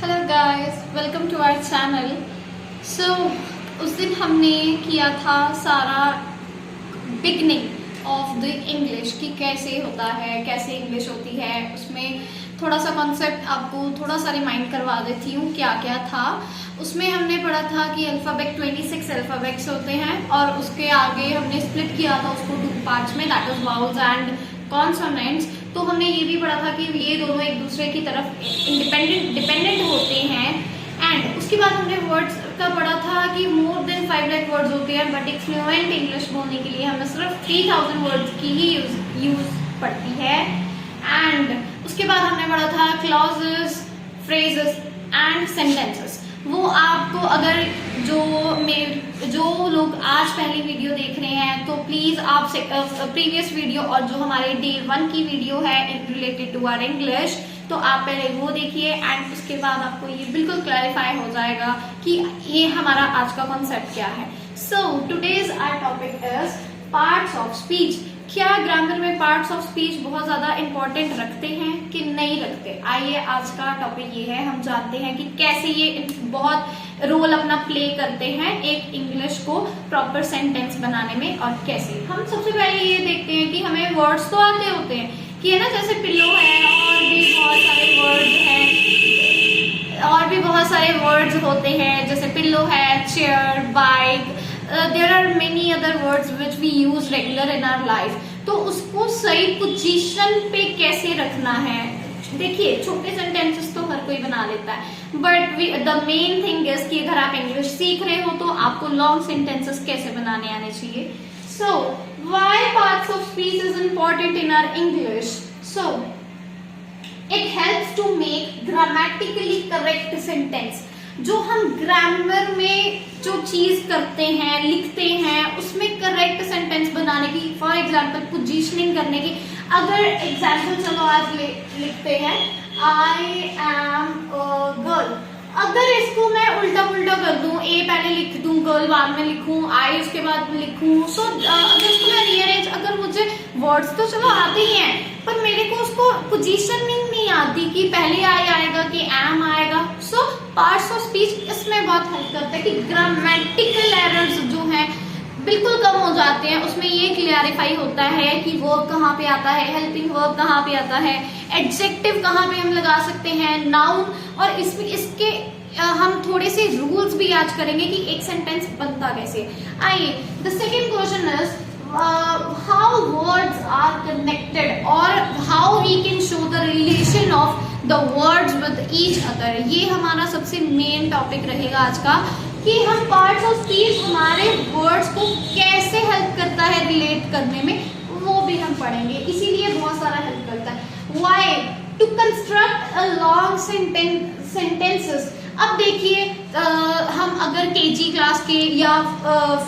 Hello guys, welcome to our channel. So उस दिन हमने किया था सारा बिगनिंग ऑफ द इंग्लिश कि कैसे होता है, कैसे इंग्लिश होती है। उसमें थोड़ा सा कॉन्सेप्ट आपको थोड़ा सा रिमाइंड करवा देती हूँ क्या क्या था। उसमें हमने पढ़ा था कि अल्फ़ाबेट 26 अल्फ़ाबेट्स होते हैं और उसके आगे हमने स्प्लिट किया था उसको 2 पार्ट्स में, that is vowels and consonants. तो हमने ये भी पढ़ा था कि ये दोनों एक दूसरे की तरफ डिपेंडेंट होते हैं। एंड उसके बाद हमने वर्ड्स का पढ़ा था कि मोर देन 5 लाख वर्ड्स होते हैं, बट एक फ्लुएंट इंग्लिश बोलने के लिए हमें सिर्फ 3000 वर्ड्स की ही यूज पड़ती है। एंड उसके बाद हमने पढ़ा था क्लॉजेस, फ्रेजेस एंड सेंटेंसेस। वो आपको अगर जो लोग आज पहली वीडियो देख रहे हैं तो प्लीज आप प्रीवियस वीडियो और जो हमारे डे 1 की वीडियो है रिलेटेड टू आवर इंग्लिश, तो आप पहले वो देखिए एंड उसके बाद आपको ये बिल्कुल क्लैरिफाई हो जाएगा कि ये हमारा आज का कॉन्सेप्ट क्या है। So today's our topic is parts of speech. क्या ग्रामर में पार्ट्स ऑफ स्पीच बहुत ज्यादा इंपॉर्टेंट रखते हैं कि नहीं रखते? आइए आज का टॉपिक ये है, हम जानते हैं कि कैसे ये बहुत रोल अपना प्ले करते हैं एक इंग्लिश को प्रॉपर सेंटेंस बनाने में। और कैसे हम सबसे पहले ये देखते हैं कि हमें वर्ड्स तो आते होते हैं कि है ना, जैसे पिल्लो है और भी बहुत सारे वर्ड्स हैं, और भी बहुत सारे वर्ड्स होते हैं जैसे पिल्लो है, chair, bike, there are many other words which we use regular in our life। तो उसको सही पोजीशन पे कैसे रखना है? देखिए, छोटे सेंटेंसेस तो हर कोई बना लेता है, but the main thing is कि अगर आप इंग्लिश सीख रहे हो तो आपको लॉन्ग सेंटेंसेस कैसे बनाने आने चाहिए। So why parts of speech is important in our English? So it helps to make grammatically correct sentence. जो हम ग्रामर में जो चीज करते हैं, लिखते हैं, उसमें करेक्ट सेंटेंस बनाने की, फॉर एग्जाम्पल पोजीशनिंग करने की। अगर एग्जाम्पल चलो आज लिखते हैं आई एम अ गर्ल, अगर इसको मैं उल्टा पुल्टा कर दूं, ए पहले लिख दूं, गर्ल बाद में लिखूं, आई उसके बाद लिखूं, सो अगर इसको मैं रीअरेंज, अगर मुझे वर्ड्स तो चलो आते ही हैं पर मेरे को उसको पोजीशनिंग नहीं आती कि पहले आई आएगा कि एम आएगा। सो पार्ट्स ऑफ स्पीच इसमें बहुत हेल्प करता है कि ग्रामेटिकल एरर्स जो हैं बिल्कुल कम हो जाते हैं। उसमें ये क्लियरिफाई होता है कि वर्ब कहाँ पे आता है, हेल्पिंग वर्ब कहाँ पे आता है, एडजेक्टिव कहाँ पे हम लगा सकते हैं, नाउन। और इसके हम थोड़े से रूल्स भी आज करेंगे कि एक सेंटेंस बनता कैसे। आइए, the second question is how words are connected और how we can show the relation of the words with each other। ये हमारा सबसे मेन टॉपिक रहेगा आज का कि हम पार्ट्स ऑफ स्पीच हमारे वर्ड्स को कैसे हेल्प करता है रिलेट करने में, वो भी हम पढ़ेंगे। इसीलिए बहुत सारा हेल्प करता है। Why? To construct a long sentences। अब देखिए, हम अगर केजी क्लास के या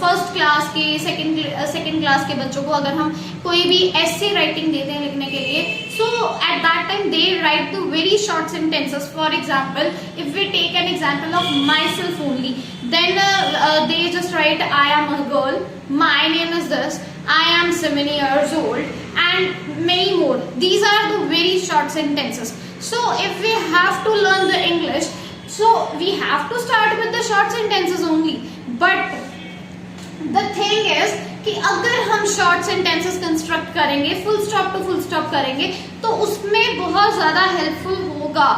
फर्स्ट क्लास के, सेकंड क्लास के बच्चों को अगर हम कोई भी ऐसे राइटिंग देते हैं लिखने के लिए, so at that time they write the very short sentences. For example, if we take an example of myself only, then they just write I am a girl, my name is this, I am 7 years old, and many more. These are the very short sentences. So if we have to learn the English, so we have to start with the short sentences only। But the thing is कि अगर हम short sentences construct करेंगे, full stop to full stop करेंगे, तो उसमें बहुत ज्यादा helpful होगा।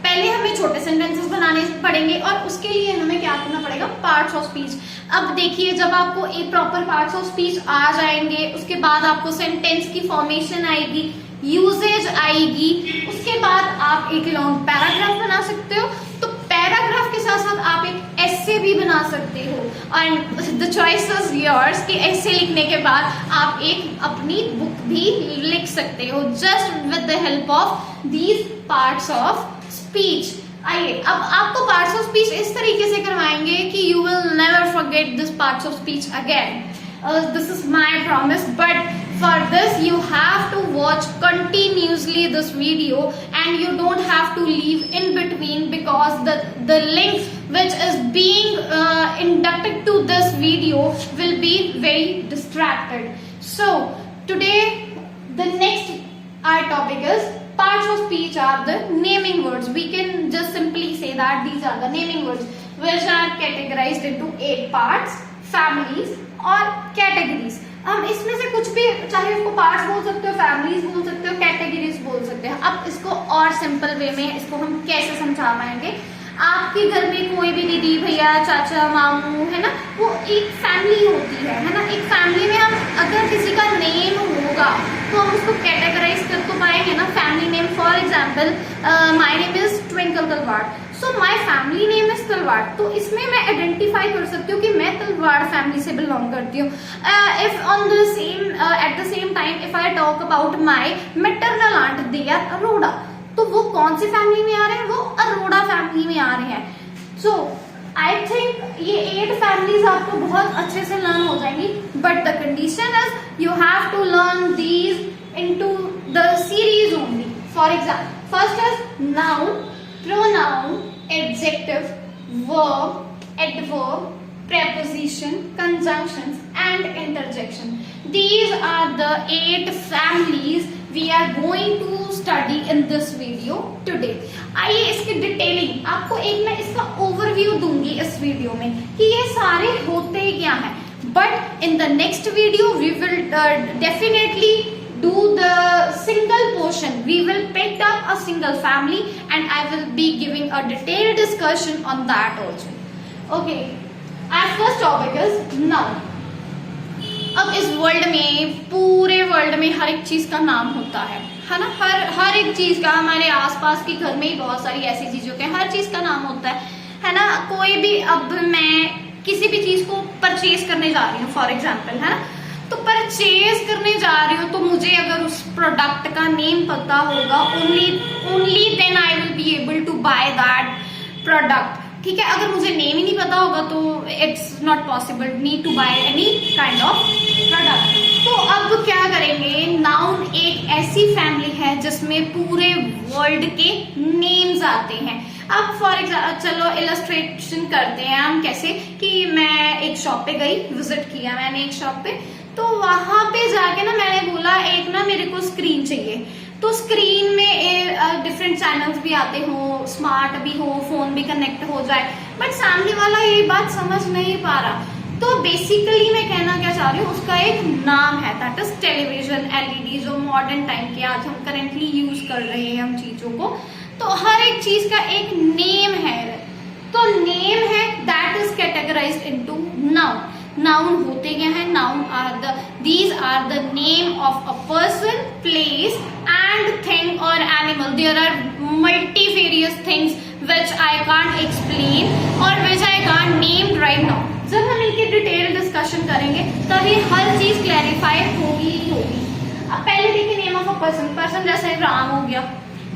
पहले हमें छोटे सेंटेंसेस बनाने पड़ेंगे और उसके लिए हमें क्या करना पड़ेगा? Parts of speech. अब देखिए, जब आपको एक प्रॉपर पार्ट्स ऑफ स्पीच आ जाएंगे, उसके बाद आपको सेंटेंस की फॉर्मेशन आएगी, यूजेज आएगी, उसके बाद आप एक लॉन्ग पैराग्राफ बना सकते हो। तो पैराग्राफ के साथ साथ आप एक एसे भी बना सकते हो and the choice is yours कि एसे लिखने के बाद आप एक अपनी बुक भी लिख सकते हो just with the help of these parts of speech. आइए, अब आपको पार्ट्स ऑफ स्पीच इस तरीके से करवाएंगे कि you will never forget this parts of speech again. This is my promise, but for this you have to watch continuously this video and you don't have to leave in between, because the link which is being inducted to this video will be very distracted. So today the next our topic is parts of speech are the naming words. We can just simply say that these are the naming words which are categorized into 8 parts, families और categories. हम इसमें से कुछ भी, चाहे इसको parts बोल सकते हो, फैमिलीज बोल सकते हो, कैटेगरीज बोल सकते हो. अब इसको और सिंपल वे में इसको हम कैसे समझा पाएंगे. आपके घर में कोई भी दीदी, भैया, चाचा, मामू है ना, वो एक फैमिली होती है ना. एक फैमिली में हम अगर किसी का नेम होगा तो हम उसको कैटेगराइज कर तो पाएंगे ना. Family name, for example my name is twinkle Talwar, so my family name is Talwar. तो इसमें मैं आइडेंटिफाई कर सकती हूँ कि मैं तलवाड़ फैमिली से बिलोंग करती हूँ. If on the same at the same time if I talk about my maternal aunt, they are Arora, तो वो कौन सी फैमिली में आ रहे हैं, वो अरोड़ा फैमिली में आ रहे हैं. सो आई थिंक ये 8 फैमिलीज आपको बहुत अच्छे से लर्न हो जाएंगी. But the condition is you have to learn these into the series only. For example, first is noun, pronoun, adjective, verb, adverb, preposition, conjunctions and interjection. These are the 8 families we are going to study in this video today. आइए इसकी detailing आपको एक मैं इसका overview दूंगी इस video में कि ये सारे होते क्या हैं. But in the next video we will definitely do the single portion. We will pick up a single family and I will be giving a detailed discussion on that also. Okay, our first topic is noun. अब इस world में, पूरे world में हर एक चीज का नाम होता है ना. हर एक चीज का, हमारे आसपास के घर में ही बहुत सारी ऐसी चीजों के हर चीज का नाम होता है ना. कोई भी, अब मैं किसी भी चीज को परचेज करने जा रही हूँ फॉर एग्जाम्पल, है ना, तो परचेज करने जा रही हूँ तो मुझे अगर उस प्रोडक्ट का नेम पता होगा, only then I will be able to buy that product. ठीक है, अगर मुझे नेम ही नहीं पता होगा तो it's not possible need to buy any kind of product. तो अब क्या करेंगे, नाउन एक ऐसी फैमिली है जिसमें पूरे वर्ल्ड के नेम्स आते हैं. अब फॉर एग्जाम्पल चलो इलस्ट्रेशन करते हैं हम कैसे, कि मैं एक शॉप पे गई, विजिट किया मैंने एक शॉप पे, तो वहां पे जाके ना मैंने बोला एक ना मेरे को स्क्रीन चाहिए. तो स्क्रीन में डिफरेंट चैनल्स भी आते हो, स्मार्ट भी हो, फोन भी कनेक्ट हो जाए, बट सामने वाला ये बात समझ नहीं पा रहा. तो बेसिकली मैं कहना क्या चाह रही हूँ, उसका एक नाम है, दैट इज टेलीविजन, एलईडी, जो मॉडर्न टाइम के आज हम करेंटली यूज कर रहे हैं हम चीजों को. तो हर एक चीज का एक नेम है. तो नेम है that is categorised into noun. Noun होते क्या है, noun these are the name of a person, place and thing or animal. There are multifarious things which I can't explain or which I can't name right now. जब हम इनकी detail discussion करेंगे तभी हर चीज clarify होगी ही होगी. अब पहले देखिए name of a person. Person जैसे राम हो गया,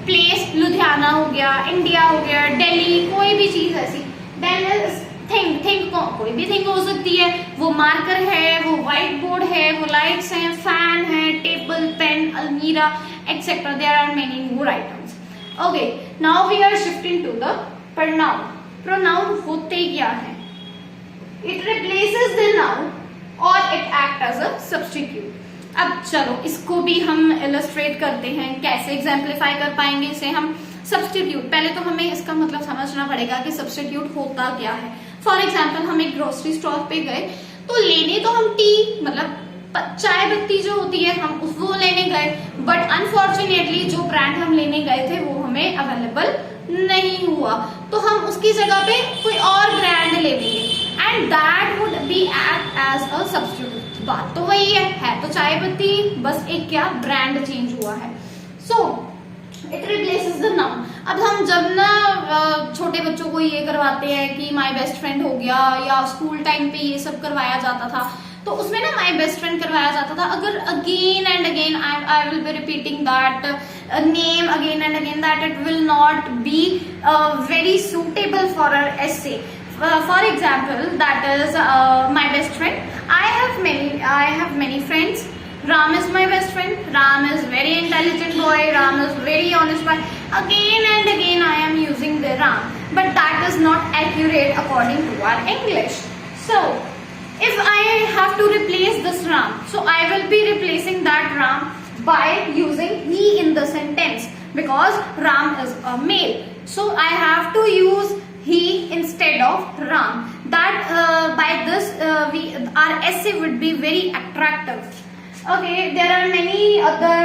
प्लेस लुधियाना हो गया, इंडिया हो गया, दिल्ली, कोई भी चीज ऐसी. देन थिंग, थिंग कोई भी थिंग हो सकती है, वो मार्कर है, वो व्हाइट बोर्ड है, वो लाइट्स हैं, फैन है, टेबल, पेन, अलमीरा etcetera. There are many more items. Okay, now we are shifting to the pronoun. Pronoun होते क्या है, इट रिप्लेसेस द नाउन और it act as a substitute. अब चलो इसको भी हम इलस्ट्रेट करते हैं, कैसे एग्जाम्पलीफाई कर पाएंगे इसे हम. सब्स्टिट्यूट, पहले तो हमें इसका मतलब समझना पड़ेगा कि सब्स्टिट्यूट होता क्या है. फॉर एग्जाम्पल हम एक ग्रोसरी स्टोर पे गए, तो लेने तो हम टी, मतलब चाय पत्ती जो होती है, हम वो लेने गए, बट अनफॉर्चुनेटली जो ब्रांड हम लेने गए थे वो हमें अवेलेबल नहीं हुआ, तो हम उसकी जगह पे कोई और ब्रांड ले लेंगे and that would be act as a substitute. बात तो वही है तो चाय पत्ती, बस एक क्या ब्रांड चेंज हुआ है. So it replaces the noun. अब हम जब ना छोटे बच्चों को ये करवाते हैं कि माय बेस्ट फ्रेंड हो गया, या स्कूल टाइम पे ये सब करवाया जाता था, तो उसमें ना माय बेस्ट फ्रेंड करवाया जाता था. अगर again and again I will B repeating that name again and again, that it will not be very suitable for our essay. For example, that is my best friend. I have many friends. Ram is my best friend. Ram is very intelligent boy. Ram is very honest boy. Again and again I am using the Ram, but that is not accurate according to our English. So if I have to replace this Ram, so I will be replacing that Ram by using he in the sentence, because Ram is a male. So I have to use of Ram. That by this our essay would be very attractive. Okay, there are many other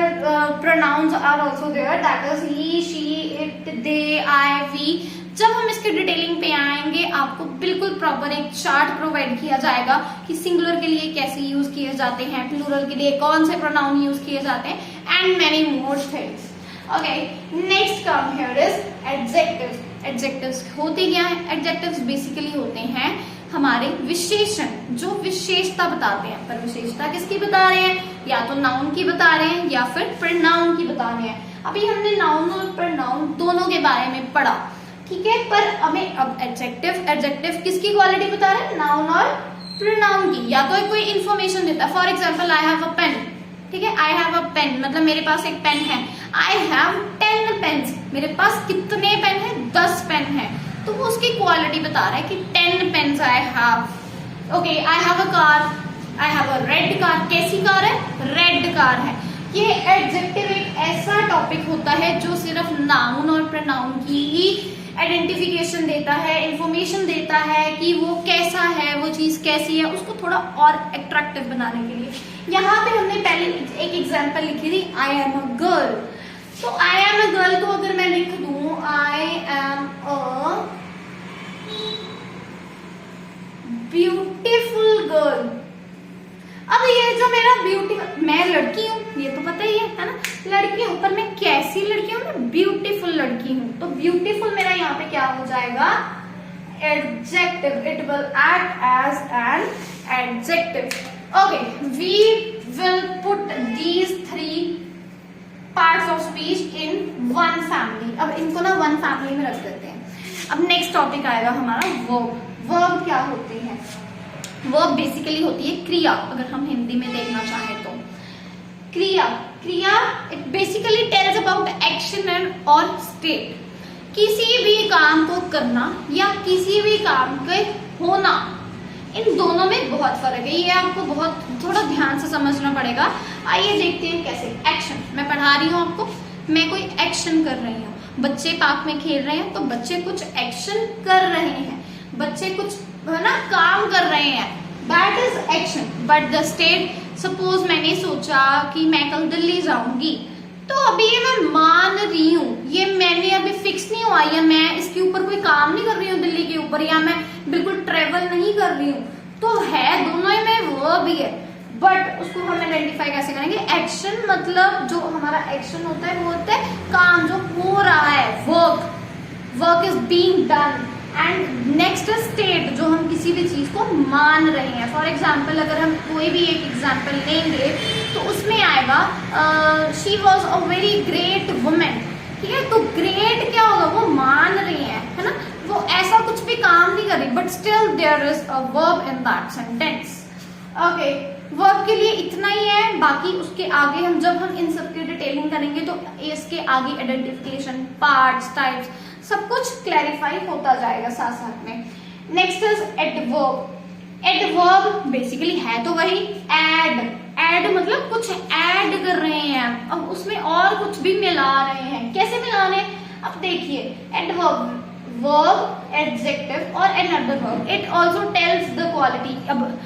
pronouns are also there. That is he, she, it, they, I, we. जब हम इसके detailing पे आएंगे आपको बिल्कुल proper एक chart provide किया जाएगा कि सिंगुलर के लिए कैसे यूज किए जाते हैं, प्लूरल के लिए कौन से प्रोनाउन यूज किए जाते हैं, and many more things. Okay, next come here is adjectives. Adjectives होते क्या है? एडजेक्टिव्स बेसिकली होते हैं हमारे विशेषण जो विशेषता बताते हैं. पर विशेषता किसकी बता रहे हैं? या तो नाउन की बता रहे हैं या फिर प्रोनाउन की बता रहे हैं. अभी हमने नाउन और प्रोनाउन दोनों के बारे में पढ़ा, ठीक है. पर हमें अब एडजेक्टिव किसकी क्वालिटी बता रहे हैं? नाउन और प्रोनाउन की. या तो कोई इंफॉर्मेशन देता है, for example I have a pen, ठीक है. आई हैव अ पेन मतलब मेरे पास एक पेन है. आई हैव 10 पेन्स, मेरे पास कितने पेन है? 10 पेन है. तो वो उसकी क्वालिटी बता रहा है कि 10 pens I have. Okay, I have a car, I have a red car. कैसी कार है? रेड कार है. ये एडजेक्टिव एक ऐसा टॉपिक होता है जो सिर्फ नाउन और प्रोनाउन की ही आइडेंटिफिकेशन देता है, इंफॉर्मेशन देता है कि वो कैसा है, वो चीज कैसी है, उसको थोड़ा और अट्रैक्टिव बनाने के लिए. यहाँ पे हमने पहले एक एग्जांपल लिखी थी, आई एम अ गर्ल. तो आई एम अ गर्ल को अगर मैं लिख दूं आई एम अ ब्यूटीफुल गर्ल. अब ये जो मेरा ब्यूटीफुल, मैं लड़की हूँ ये तो पता ही है ना, लड़की हूँ. पर मैं कैसी लड़की हूँ? मैं ब्यूटीफुल लड़की हूँ. तो ब्यूटीफुल मेरा यहाँ पे क्या हो जाएगा? Adjective. It will act as an adjective. Okay, we will put these 3 parts of speech in one family. अब इनको ना वन फैमिली में रख देते हैं. अब नेक्स्ट टॉपिक आएगा हमारा वर्ब. वर्ब क्या होते हैं? वर्ब बेसिकली होती है क्रिया. अगर हम हिंदी में देखना चाहें तो क्रिया it basically tells about action and और स्टेट. किसी भी काम को करना या किसी भी काम के होना, इन दोनों में बहुत फर्क है. ये आपको बहुत थोड़ा ध्यान से समझना पड़ेगा. आइए देखते हैं कैसे. एक्शन, मैं पढ़ा रही हूँ आपको, मैं कोई एक्शन कर रही हूँ. बच्चे पार्क में खेल रहे हैं तो बच्चे कुछ एक्शन कर रहे हैं, बच्चे कुछ है ना काम कर रहे हैं. That is action. But the state, suppose मैंने सोचा कि मैं कल दिल्ली जाऊंगी, तो अभी ये मैं मान रही हूँ, ये मैंने अभी फिक्स नहीं हुआ, या मैं इसके ऊपर कोई काम नहीं कर रही हूँ दिल्ली के ऊपर, या मैं बिल्कुल ट्रेवल नहीं कर रही हूँ. तो है दोनों ही में वर्ब ही है, बट उसको हम आइडेंटिफाई कैसे करेंगे? एक्शन मतलब जो हमारा एक्शन होता है वो होता है काम जो हो रहा है, work is being done. And next state, जो हम किसी भी चीज को मान रहे हैं. फॉर एग्जाम्पल अगर हम कोई भी एक एग्जाम्पल लेंगे तो उसमें आएगा she was a very great women. ठीक है, तो ग्रेट क्या होगा? वो मान रही है ना, वो ऐसा कुछ भी काम नहीं कर रही, but still there is a verb in that sentence. Okay, verb के लिए इतना ही है. बाकी उसके आगे हम जब हम इन सबकी डिटेलिंग करेंगे तो इसके आगे आइडेंटिफिकेशन, पार्ट्स, टाइप्स, सब कुछ क्लैरिफाई होता जाएगा साथ साथ में. Next is adverb. Adverb basically है तो वही एड मतलब कुछ ऐड कर रहे हैं, अब उसमें और कुछ भी मिला रहे हैं. कैसे मिला रहे हैं? अब देखिए, एडवर्ब, वर्ब, एडजेक्टिव और another verb. It also tells the quality. अब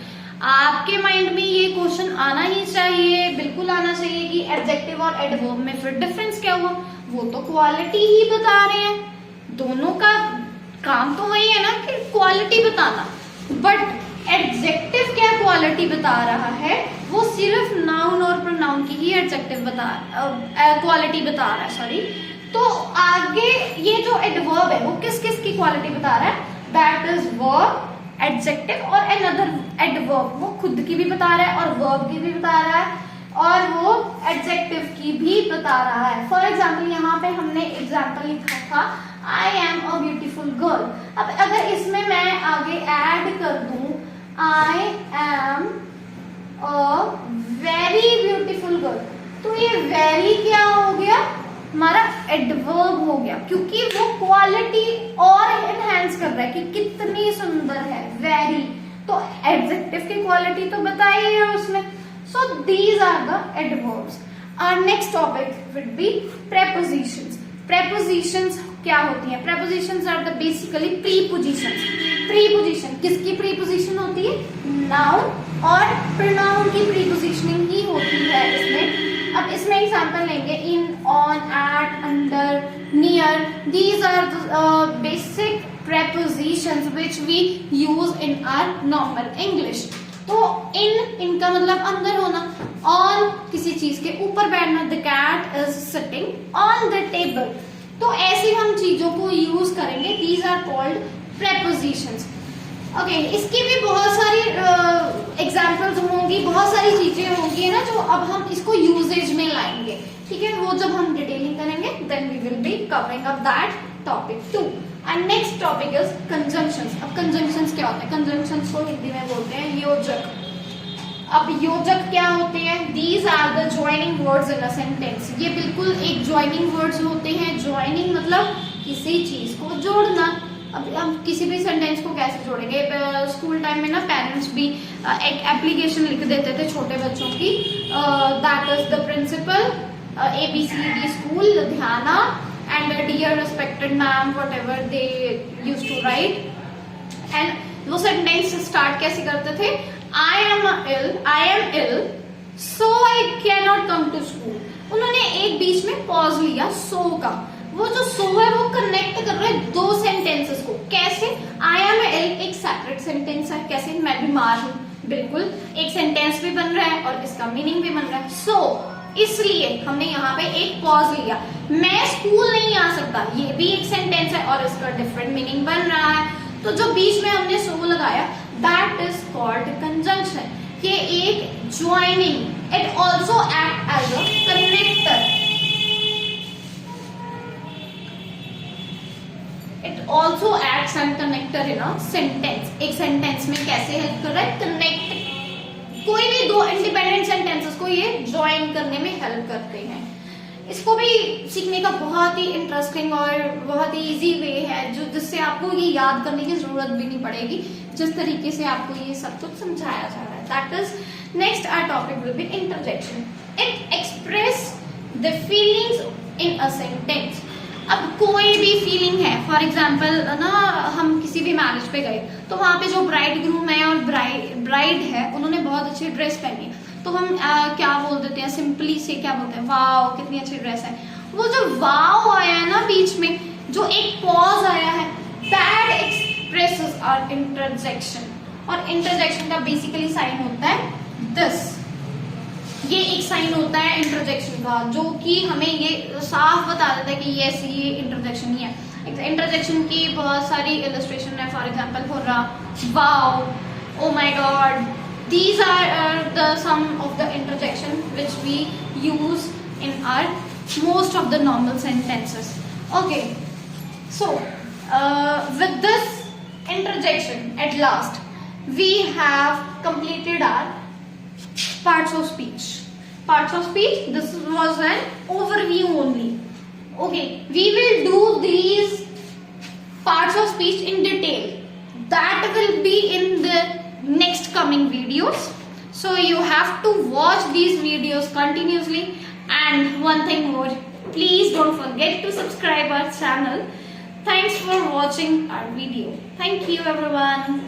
आपके माइंड में ये क्वेश्चन आना ही चाहिए, बिल्कुल आना चाहिए कि एडजेक्टिव और एडवर्ब में फिर डिफरेंस क्या हुआ? वो तो क्वालिटी ही बता रहे हैं, दोनों का काम तो वही है ना कि क्वालिटी बताना. बट एडजेक्टिव क्या क्वालिटी बता रहा है? वो सिर्फ नाउन और प्रोनाउन की ही एडजेक्टिव क्वालिटी बता रहा है. सॉरी. तो आगे ये जो एडवर्ब है वो किस किस की क्वालिटी बता रहा है? दैट इज वर्ब, एडजेक्टिव और अनदर एडवर्ब. वो खुद की भी बता रहा है और वर्ब की भी बता रहा है और वो एडजेक्टिव की भी बता रहा है. फॉर एग्जाम्पल यहाँ पे हमने एग्जाम्पल लिखा था आई एम अ ब्यूटीफुल गर्ल. अब अगर इसमें मैं आगे ऐड कर दूं आई am a very beautiful girl, तो ये वेरी क्या हो गया? हमारा एडवर्ब हो गया, क्योंकि वो क्वालिटी और एनहांस कर रहा है कि कितनी सुंदर है वेरी. तो एडजेक्टिव की क्वालिटी तो बताई है उसमें. So these are the adverbs. Our next topic would be prepositions. Prepositions क्या होती हैं? Prepositions are the basically prepositions. Preposition, किसकी प्रीपोजिशन होती है? नाउन और प्रोनाउन की प्रीपोजिशनिंग ही होती है इसमें। अब इसमें एग्जांपल लेंगे, in, on, at, under, near, these are basic prepositions which we use in our normal English। तो इनका मतलब अंदर होना, on किसी चीज के ऊपर बैठना, the cat is sitting on the table। तो ऐसे हम चीजों को यूज करेंगे, these are called prepositions। Okay, इसकी भी बहुत सारी एग्जाम्पल्स होंगी, बहुत सारी चीजें होंगी ना जो अब हम इसको यूजेज में लाएंगे, ठीक है। वो जब हम डिटेलिंग करेंगे then we will be covering up that topic too. And next topic is conjunctions. अब कंजंक्शंस क्या होते हैं? कंजंक्शंस को हिंदी में बोलते हैं योजक। अब योजक क्या होते हैं? These are the joining words in a sentence. ये बिल्कुल एक ज्वाइनिंग वर्ड्स होते हैं। ज्वाइनिंग मतलब किसी चीज को जोड़ना। अब हम किसी भी सेंटेंस को कैसे जोड़ेंगे? स्कूल टाइम में ना पेरेंट्स भी एक एप्लीकेशन लिख देते थे छोटे बच्चों की, that is the principal, ABCD school, Ludhiana, and dear respected ma'am, whatever they used to write। and वो सेंटेंस स्टार्ट कैसे करते थे? I am ill so I cannot come to school। उन्होंने एक बीच में पॉज लिया so का। वो जो so है वो कनेक्ट कर रहा है दो सेंटेंसेस को। कैसे? I am ill एक सेपरेट सेंटेंस है, कैसे? मैं बीमार हूँ, बिल्कुल एक सेंटेंस भी बन रहा है और इसका मीनिंग भी बन रहा है। so इसलिए हमने यहाँ पे एक पॉज लिया। मैं स्कूल नहीं आ सकता, ये भी एक सेंटेंस है और इसका डिफरेंट मीनिंग बन रहा है। तो जो बीच में हमने सो लगाया दैट इज कॉल्ड कंजंक्शन। ये एक joining, it also act as a connector. It also acts as connector in a sentence. एक सेंटेंस में कैसे हेल्प कर रहा है? कनेक्ट। कोई भी दो इंडिपेंडेंट सेंटेंसेस को ये ज्वाइन करने में हेल्प करते हैं। इसको भी सीखने का बहुत ही इंटरेस्टिंग और बहुत ही इजी वे है, जो जिससे आपको ये याद करने की जरूरत भी नहीं पड़ेगी, जिस तरीके से आपको ये सब कुछ समझाया जा रहा है। That is next our topic will be interjection. It express the feelings in a sentence. अब कोई भी फीलिंग है, फॉर एग्जाम्पल ना, हम किसी भी मैरिज पे गए तो वहां पे जो ब्राइड ग्रूम है और ब्राइड है उन्होंने बहुत अच्छी ड्रेस पहनी है, तो हम क्या बोल देते हैं? सिंपली से क्या बोलते हैं? वाओ, कितनी अच्छी ड्रेस है। वो जो वाओ आया है ना बीच में, जो एक पॉज आया है, दैट एक्सप्रेसेस आवर इंटरजेक्शन। और इंटरजेक्शन का बेसिकली साइन होता है दिस। ये एक साइन होता है इंटरजेक्शन का, जो कि हमें ये साफ बता देता है कि यस, ये इंटरजेक्शन ही है। इंटरजेक्शन की बहुत सारी इलस्ट्रेशन है, for example hurrah, wow, oh my God. These are the some of the interjection which we use in our most of the normal sentences. Okay, so with this interjection at last we have completed our parts of speech. Parts of speech, this was an overview only. Okay, we will do these parts of speech in detail. That will be in the next coming videos, so you have to watch these videos continuously. And one thing more, please don't forget to subscribe our channel. Thanks for watching our video. Thank you everyone.